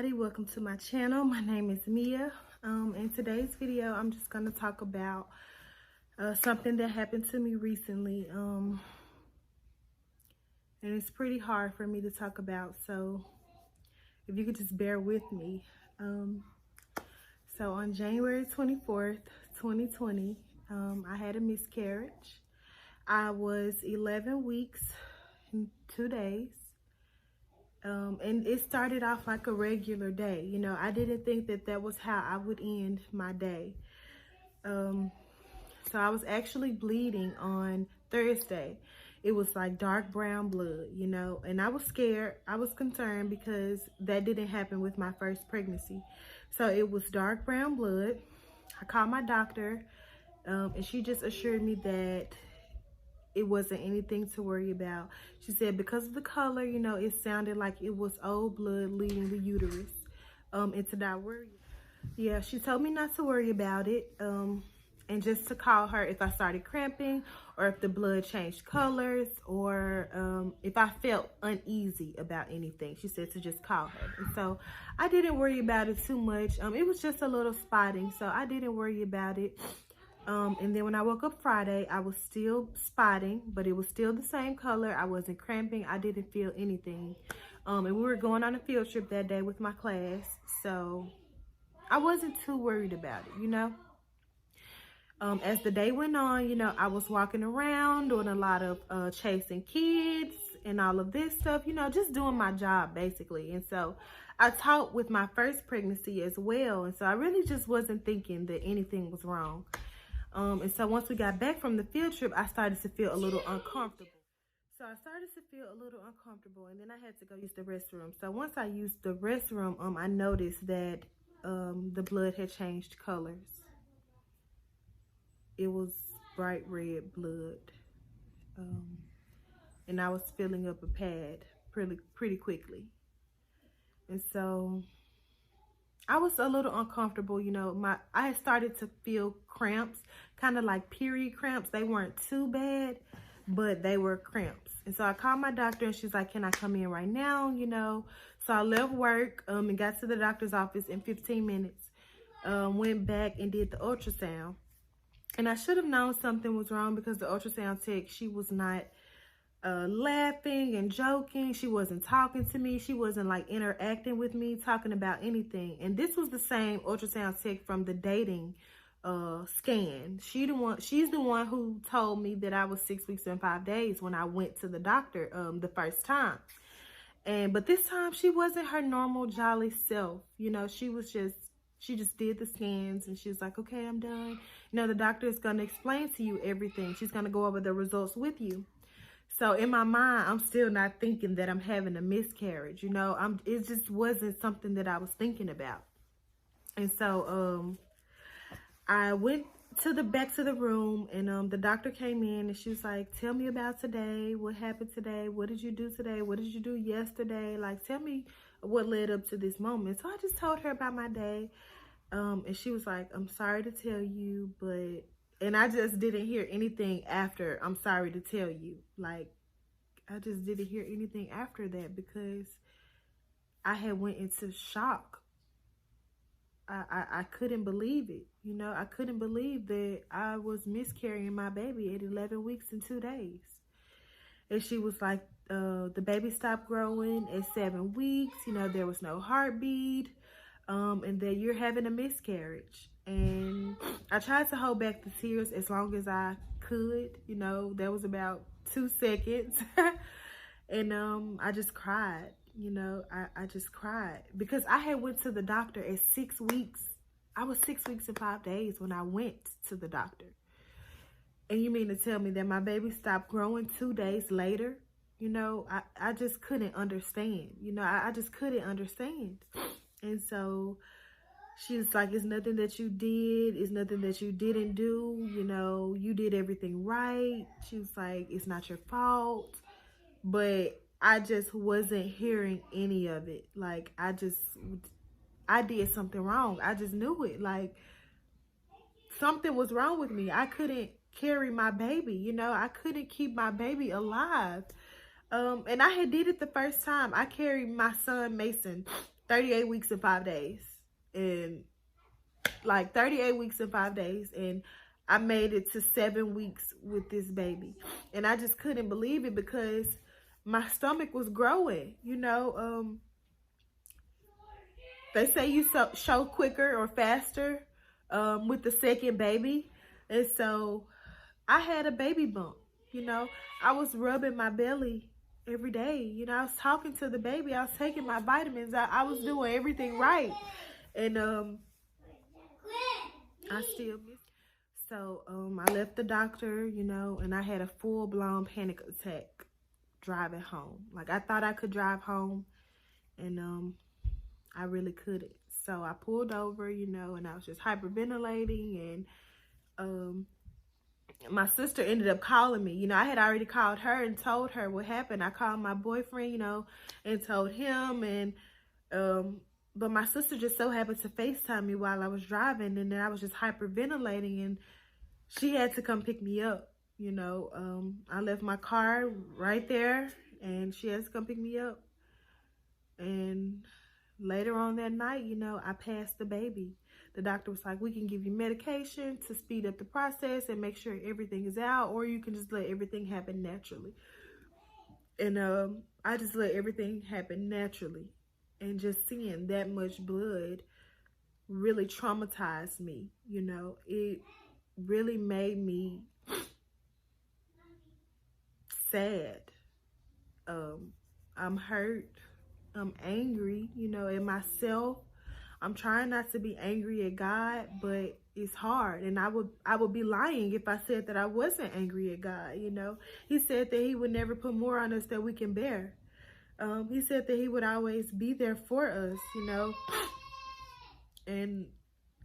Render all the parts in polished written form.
everybody, welcome to my channel. My name is Mia. In today's video I'm just going to talk about something that happened to me recently, and it's pretty hard for me to talk about, so if you could just bear with me. So on January 24th 2020, I had a miscarriage. I was 11 weeks and 2 days. And it started off like a regular day. You know, I didn't think that that was how I would end my day. So I was actually bleeding on Thursday. It was like dark brown blood, you know, and I was scared. I was concerned because that didn't happen with my first pregnancy. So it was dark brown blood. I called my doctor, and she just assured me that it wasn't anything to worry about. She said because of the color, you know, it sounded like it was old blood leaving the uterus, and to not worry. Yeah, she told me not to worry about it, and just to call her if I started cramping or if the blood changed colors or if I felt uneasy about anything. She said to just call her. And so I didn't worry about it too much. It was just a little spotting, so I didn't worry about it. And then when I woke up Friday, I was still spotting, but it was still the same color. I wasn't cramping. I didn't feel anything. And we were going on a field trip that day with my class, so I wasn't too worried about it, you know. As the day went on, you know, I was walking around doing a lot of chasing kids and all of this stuff, you know, just doing my job basically. And so I taught with my first pregnancy as well. And so I really just wasn't thinking that anything was wrong. And so once we got back from the field trip, I started to feel a little uncomfortable. And then I had to go use the restroom. So once I used the restroom, I noticed that the blood had changed colors. It was bright red blood. And I was filling up a pad pretty quickly. And so I was a little uncomfortable, you know. I had started to feel cramps, kind of like period cramps. They weren't too bad, but they were cramps. And so I called my doctor and she's like, can I come in right now, you know? So I left work and got to the doctor's office in 15 minutes. Went back and did the ultrasound. And I should have known something was wrong because the ultrasound tech, she was not laughing and joking. She wasn't talking to me. She wasn't like interacting with me, talking about anything. And this was the same ultrasound tech from the dating scan. She's the one who told me that I was 6 weeks and 5 days when I went to the doctor the first time. But this time she wasn't her normal jolly self. You know, she just did the scans and she was like, okay, I'm done. You know, the doctor is going to explain to you everything. She's going to go over the results with you. So in my mind, I'm still not thinking that I'm having a miscarriage. You know, it just wasn't something that I was thinking about. And so I went back to the room, and the doctor came in and she was like, tell me about today. What happened today? What did you do today? What did you do yesterday? Like, tell me what led up to this moment. So I just told her about my day. And she was like, I'm sorry to tell you, but, and I just didn't hear anything after I'm sorry to tell you. Like, I just didn't hear anything after that because I had went into shock. I couldn't believe it. You know, I couldn't believe that I was miscarrying my baby at 11 weeks and 2 days. And she was like, the baby stopped growing at 7 weeks. You know, there was no heartbeat. And that you're having a miscarriage. And I tried to hold back the tears as long as I could. You know, that was about 2 seconds. And I just cried. You know, I just cried because I had went to the doctor at 6 weeks. I was 6 weeks and 5 days when I went to the doctor. And you mean to tell me that my baby stopped growing 2 days later? You know, I just couldn't understand. You know, I just couldn't understand. And so she was like, it's nothing that you did. It's nothing that you didn't do. You know, you did everything right. She was like, it's not your fault. But I just wasn't hearing any of it. Like, I did something wrong. I just knew it. Like, something was wrong with me. I couldn't carry my baby. You know, I couldn't keep my baby alive. And I had did it the first time. I carried my son Mason 38 weeks and 5 days. And like 38 weeks and 5 days. And I made it to 7 weeks with this baby. And I just couldn't believe it because my stomach was growing, you know. They say you show quicker or faster with the second baby. And so I had a baby bump, you know. I was rubbing my belly every day. You know, I was talking to the baby. I was taking my vitamins. I was doing everything right. And I still miss. So I left the doctor, you know, and I had a full-blown panic attack driving home. Like, I thought I could drive home, and I really couldn't. So I pulled over, you know, and I was just hyperventilating, and my sister ended up calling me. You know, I had already called her and told her what happened. I called my boyfriend, you know, and told him, and but my sister just so happened to FaceTime me while I was driving, and then I was just hyperventilating, and she had to come pick me up, you know. I left my car right there, and she had to come pick me up. And later on that night, you know, I passed the baby. The doctor was like, we can give you medication to speed up the process and make sure everything is out, or you can just let everything happen naturally. And I just let everything happen naturally. And just seeing that much blood really traumatized me, you know. It really made me sad. I'm hurt. I'm angry, you know, at myself. I'm trying not to be angry at God, but it's hard. And I would be lying if I said that I wasn't angry at God, you know. He said that he would never put more on us than we can bear. He said that he would always be there for us, you know. And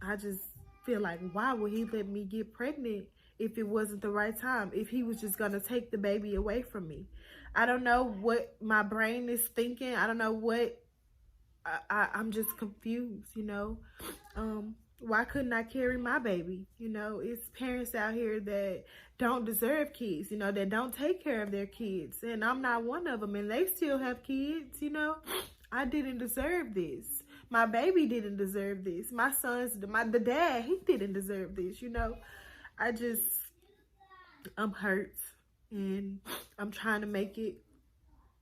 I just feel like, why would he let me get pregnant if it wasn't the right time? If he was just going to take the baby away from me? I don't know what my brain is thinking. I don't know what, I'm just confused, you know. Why couldn't I carry my baby? You know, it's parents out here that don't deserve kids, you know, that don't take care of their kids. And I'm not one of them, and they still have kids, you know. I didn't deserve this. My baby didn't deserve this. My son's, the dad, he didn't deserve this, you know. I'm hurt, and I'm trying to make it.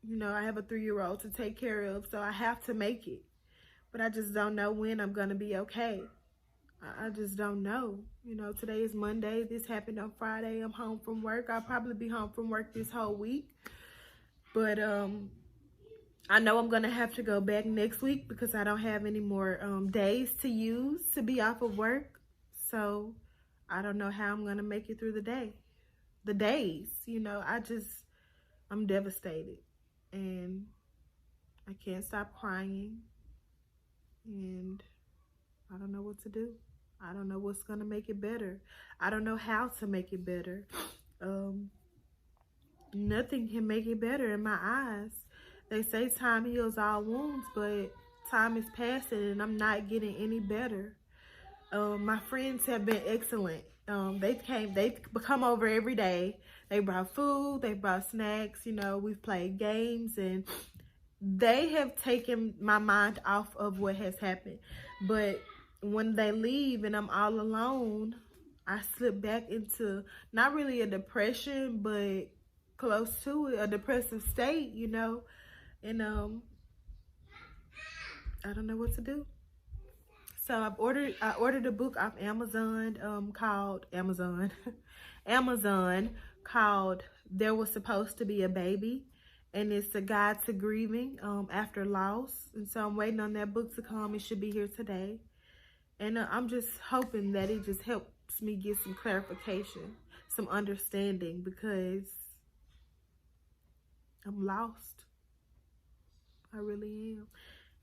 You know, I have a 3-year-old to take care of, so I have to make it. But I just don't know when I'm going to be okay. I just don't know. You know, today is Monday. This happened on Friday. I'm home from work. I'll probably be home from work this whole week. But I know I'm going to have to go back next week because I don't have any more days to use to be off of work. So I don't know how I'm going to make it through the days, you know. I'm devastated, and I can't stop crying, and I don't know what to do. I don't know what's going to make it better. I don't know how to make it better. Nothing can make it better in my eyes. They say time heals all wounds, but time is passing, and I'm not getting any better. My friends have been excellent. They've come over every day. They brought food, they brought snacks, you know, we've played games, and they have taken my mind off of what has happened. But when they leave and I'm all alone, I slip back into not really a depression, but close to it, a depressive state, you know. And I don't know what to do. So I ordered a book off Amazon called Amazon called There Was Supposed to Be a Baby, and it's a guide to grieving after loss. And so I'm waiting on that book to come. It should be here today. And I'm just hoping that it just helps me get some clarification, some understanding, because I'm lost. I really am.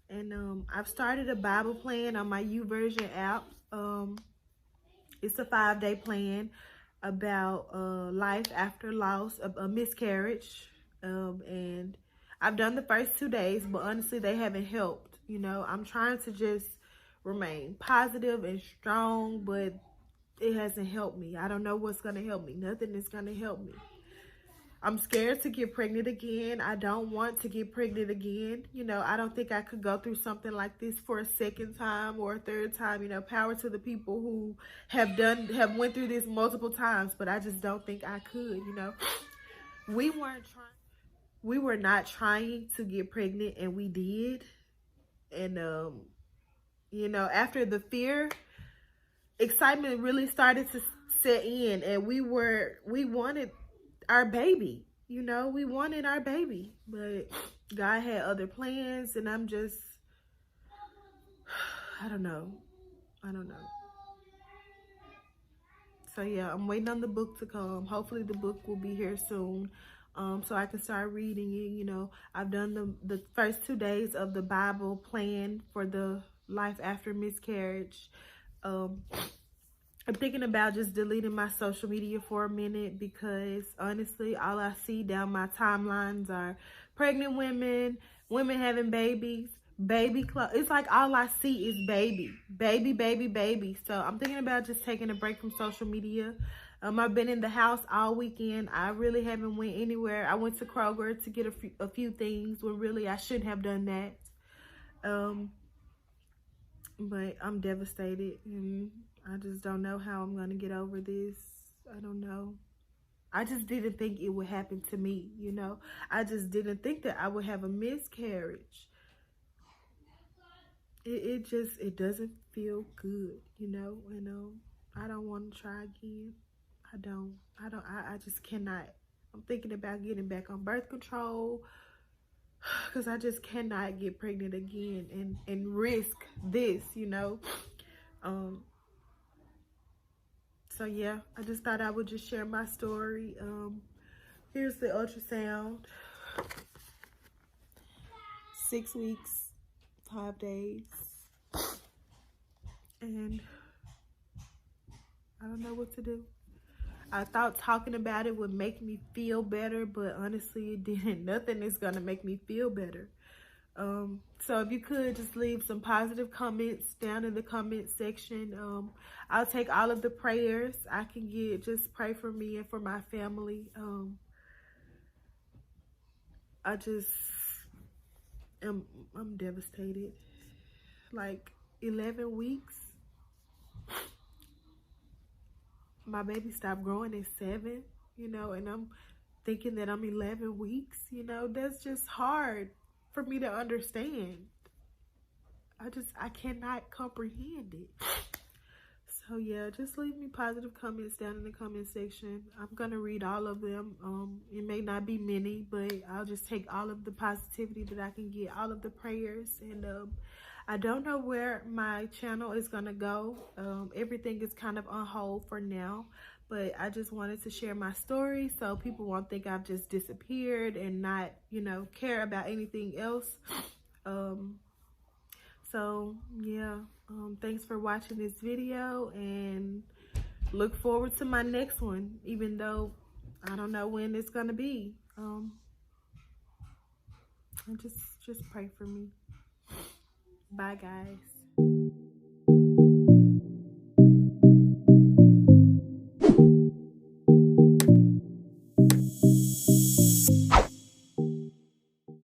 And I've started a Bible plan on my YouVersion app. It's a 5-day plan about life after loss, a miscarriage. And I've done the first 2 days, but honestly, they haven't helped. You know, I'm trying to just remain positive and strong, but it hasn't helped me. I don't know what's going to help me. Nothing is going to help me. I'm scared to get pregnant again. I don't want to get pregnant again. You know, I don't think I could go through something like this for a second time or a third time. You know, power to the people who have went through this multiple times, but I just don't think I could, you know. We were not trying to get pregnant, and we did. And you know, after the fear, excitement really started to set in, and we wanted our baby. You know, we wanted our baby, but God had other plans, and I'm just, I don't know. So yeah, I'm waiting on the book to come. Hopefully the book will be here soon, so I can start reading it. You know, I've done the first 2 days of the Bible plan for the life after miscarriage. I'm thinking about just deleting my social media for a minute, because honestly, all I see down my timelines are pregnant women, women having babies, baby clothes. It's like all I see is baby, baby, baby, baby. So I'm thinking about just taking a break from social media. I've been in the house all weekend. I really haven't went anywhere. I went to Kroger to get a few things when really I shouldn't have done that. But I'm devastated, and I just don't know how I'm gonna get over this. I don't know. I just didn't think it would happen to me, you know. I just didn't think that I would have a miscarriage. It doesn't feel good, you know. And I don't want to try again. I just cannot. I'm thinking about getting back on birth control, because I just cannot get pregnant again and risk this, you know. So yeah, I just thought I would just share my story. Here's the ultrasound. 6 weeks, 5 days. And I don't know what to do. I thought talking about it would make me feel better, but honestly it didn't. Nothing is gonna make me feel better. So if you could just leave some positive comments down in the comment section. I'll take all of the prayers I can get. Just pray for me and for my family. I'm devastated. Like 11 weeks. My baby stopped growing at 7, you know, and I'm thinking that I'm 11 weeks, you know. That's just hard for me to understand. I cannot comprehend it. So yeah, just leave me positive comments down in the comment section. I'm gonna read all of them. It may not be many, but I'll just take all of the positivity that I can get, all of the prayers. And I don't know where my channel is gonna go. Everything is kind of on hold for now, but I just wanted to share my story so people won't think I've just disappeared and not, you know, care about anything else. So yeah, thanks for watching this video, and look forward to my next one, even though I don't know when it's gonna be. And just pray for me. Bye guys.